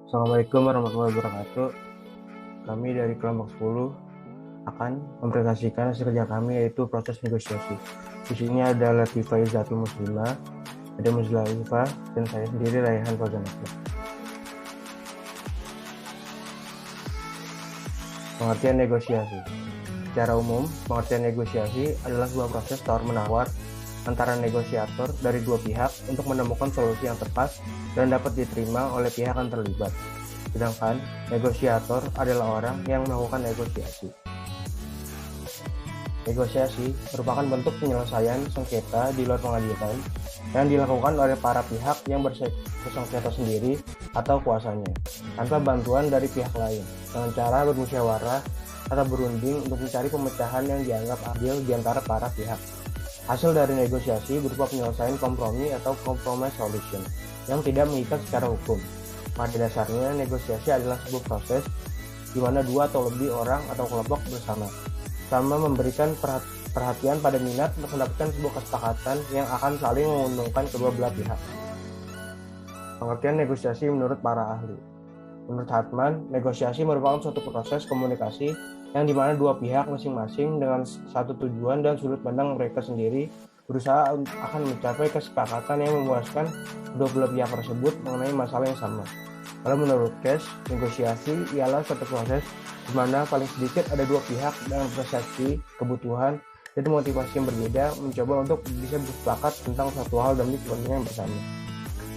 Assalamualaikum warahmatullahi wabarakatuh. Kami dari kelompok 10 akan mempresentasikan hasil kerja kami, yaitu proses negosiasi. Di sini ada Latifah Izzatul Muslimah, ada Muzlaifah, dan saya sendiri Raihan Fauzanatlah. Pengertian negosiasi. Secara umum, pengertian negosiasi adalah sebuah proses tawar-menawar antara negosiator dari dua pihak untuk menemukan solusi yang tepat dan dapat diterima oleh pihak yang terlibat. Sedangkan negosiator adalah orang yang melakukan negosiasi. Negosiasi merupakan bentuk penyelesaian sengketa di luar pengadilan yang dilakukan oleh para pihak yang bersengketa sendiri atau kuasanya, tanpa bantuan dari pihak lain, dengan cara bermusyawarah atau berunding untuk mencari pemecahan yang dianggap adil di antara para pihak. Hasil dari negosiasi berupa penyelesaian kompromi atau compromise solution yang tidak mengikat secara hukum. Pada dasarnya, negosiasi adalah sebuah proses di mana dua atau lebih orang atau kelompok bersama memberikan perhatian pada minat untuk mendapatkan sebuah kesepakatan yang akan saling menguntungkan kedua belah pihak. Pengertian negosiasi menurut para ahli. Menurut Hartman, negosiasi merupakan suatu proses komunikasi yang dimana dua pihak masing-masing dengan satu tujuan dan sudut pandang mereka sendiri berusaha akan mencapai kesepakatan yang memuaskan kedua belah pihak tersebut mengenai masalah yang sama. Kalau menurut Cash, negosiasi ialah suatu proses di mana paling sedikit ada dua pihak dengan persepsi, kebutuhan, dan motivasi yang berbeda mencoba untuk bisa bersepakat tentang suatu hal demi kepentingan bersama.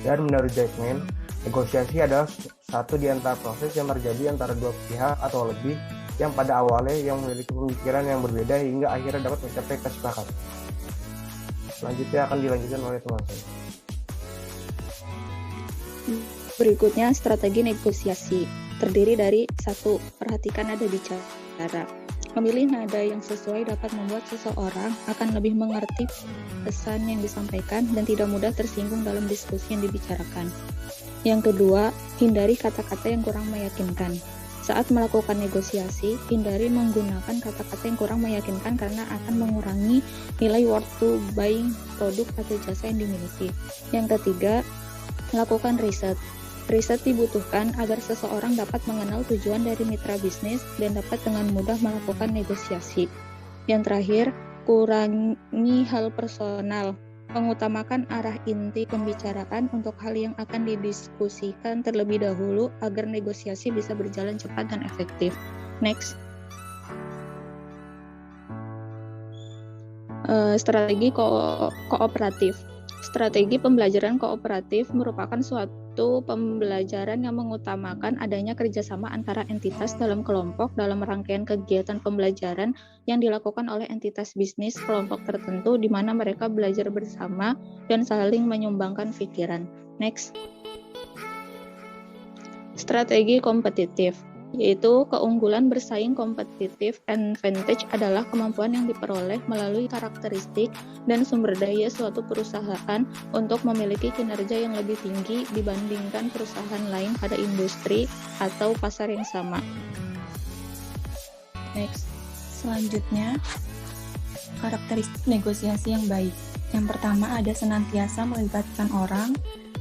Dan menurut Jackman, negosiasi adalah satu di antara proses yang terjadi antara dua pihak atau lebih yang pada awalnya yang memiliki pemikiran yang berbeda hingga akhirnya dapat mencapai kesepakatan. Selanjutnya akan dilanjutkan oleh teman saya. Berikutnya, strategi negosiasi. Terdiri dari 1. Perhatikan nada bicara. Memilih nada yang sesuai dapat membuat seseorang akan lebih mengerti pesan yang disampaikan dan tidak mudah tersinggung dalam diskusi yang dibicarakan. Yang kedua, hindari kata-kata yang kurang meyakinkan. Saat melakukan negosiasi, hindari menggunakan kata-kata yang kurang meyakinkan karena akan mengurangi nilai worth to buying produk atau jasa yang dimiliki. Yang ketiga, lakukan riset. Riset dibutuhkan agar seseorang dapat mengenal tujuan dari mitra bisnis dan dapat dengan mudah melakukan negosiasi. Yang terakhir, kurangi hal personal. Mengutamakan arah inti pembicaraan untuk hal yang akan didiskusikan terlebih dahulu agar negosiasi bisa berjalan cepat dan efektif. Next. Strategi kooperatif. Strategi pembelajaran kooperatif merupakan suatu pembelajaran yang mengutamakan adanya kerjasama antara entitas dalam kelompok dalam rangkaian kegiatan pembelajaran yang dilakukan oleh entitas bisnis kelompok tertentu di mana mereka belajar bersama dan saling menyumbangkan pikiran. Next. Strategi kompetitif, yaitu keunggulan bersaing kompetitif. Advantage adalah kemampuan yang diperoleh melalui karakteristik dan sumber daya suatu perusahaan untuk memiliki kinerja yang lebih tinggi dibandingkan perusahaan lain pada industri atau pasar yang sama. Next. Selanjutnya, karakteristik negosiasi yang baik. Yang pertama ada senantiasa melibatkan orang,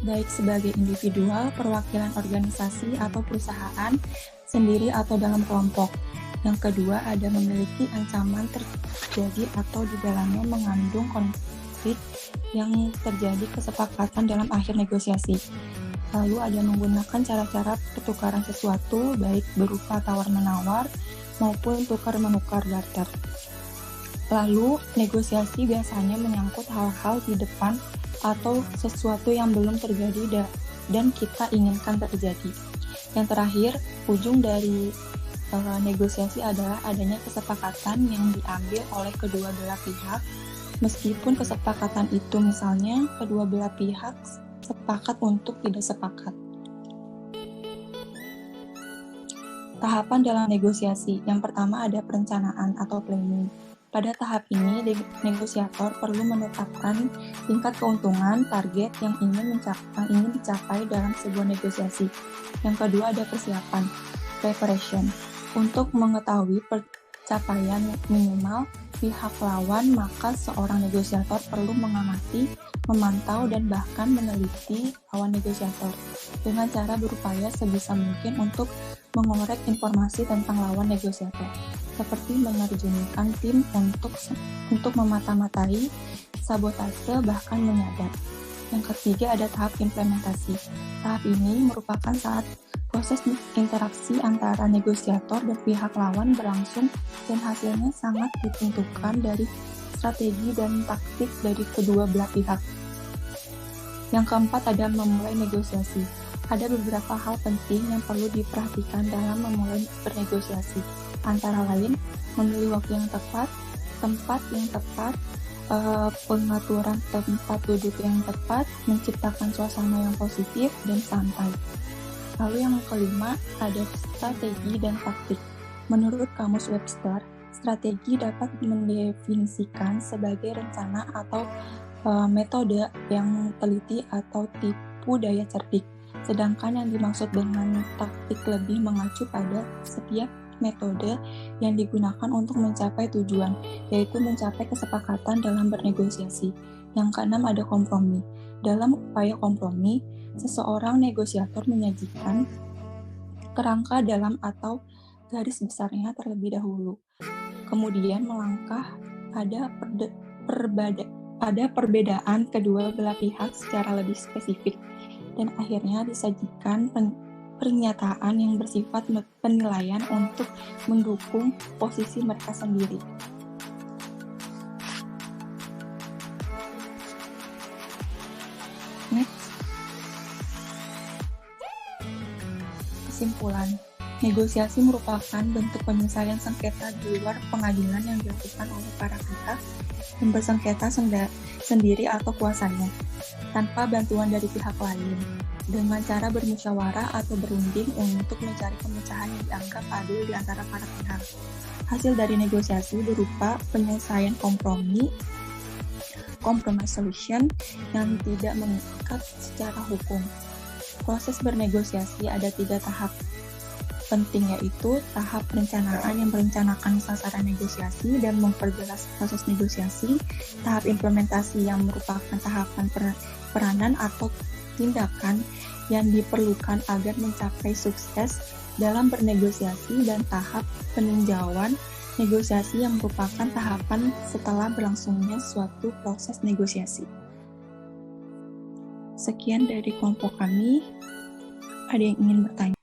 baik sebagai individual, perwakilan organisasi atau perusahaan, sendiri atau dalam kelompok. Yang kedua ada memiliki ancaman terjadi atau di dalamnya mengandung konflik yang terjadi kesepakatan dalam akhir negosiasi. Lalu ada menggunakan cara-cara pertukaran sesuatu, baik berupa tawar-menawar maupun tukar-menukar barter. Lalu negosiasi biasanya menyangkut hal-hal di depan atau sesuatu yang belum terjadi dan kita inginkan terjadi. Yang terakhir, ujung dari negosiasi adalah adanya kesepakatan yang diambil oleh kedua belah pihak, meskipun kesepakatan itu misalnya kedua belah pihak sepakat untuk tidak sepakat. Tahapan dalam negosiasi. Yang pertama ada perencanaan atau planning. Pada tahap ini, negosiator perlu menetapkan tingkat keuntungan target yang ingin dicapai dalam sebuah negosiasi. Yang kedua ada persiapan, preparation. Untuk mengetahui pencapaian minimal pihak lawan, maka seorang negosiator perlu mengamati memantau dan bahkan meneliti lawan negosiator dengan cara berupaya sebisa mungkin untuk mengorek informasi tentang lawan negosiator, seperti menerjunkan tim untuk memata-matai, sabotase, bahkan menyadap. Yang ketiga ada tahap implementasi. Tahap ini merupakan saat proses interaksi antara negosiator dan pihak lawan berlangsung dan hasilnya sangat ditentukan dari strategi dan taktik dari kedua belah pihak. Yang keempat ada memulai negosiasi. Ada beberapa hal penting yang perlu diperhatikan dalam memulai bernegosiasi. Antara lain, memilih waktu yang tepat, tempat yang tepat, pengaturan tempat duduk yang tepat, menciptakan suasana yang positif dan santai. Lalu yang kelima, ada strategi dan taktik. Menurut Kamus Webster, strategi dapat mendefinisikan sebagai rencana atau metode yang teliti atau tipu daya cerdik. Sedangkan yang dimaksud dengan taktik lebih mengacu pada setiap metode yang digunakan untuk mencapai tujuan, yaitu mencapai kesepakatan dalam bernegosiasi. Yang keenam ada kompromi. Dalam upaya kompromi, seseorang negosiator menyajikan kerangka dalam atau garis besarnya terlebih dahulu. Kemudian melangkah pada perbedaan kedua belah pihak secara lebih spesifik, dan akhirnya disajikan pernyataan yang bersifat penilaian untuk mendukung posisi mereka sendiri. Next. Kesimpulan. Negosiasi merupakan bentuk penyelesaian sengketa di luar pengadilan yang dilakukan oleh para pihak yang bersengketa sendiri atau kuasanya, tanpa bantuan dari pihak lain, dengan cara bermusyawarah atau berunding untuk mencari pemecahan yang dianggap adil di antara para pihak. Hasil dari negosiasi berupa penyelesaian compromise solution yang tidak mengikat secara hukum. Proses bernegosiasi ada 3 tahap penting, yaitu tahap perencanaan yang merencanakan sasaran negosiasi dan memperjelas proses negosiasi, tahap implementasi yang merupakan tahapan peranan atau tindakan yang diperlukan agar mencapai sukses dalam bernegosiasi, dan tahap peninjauan negosiasi yang merupakan tahapan setelah berlangsungnya suatu proses negosiasi. Sekian dari kelompok kami. Ada yang ingin bertanya?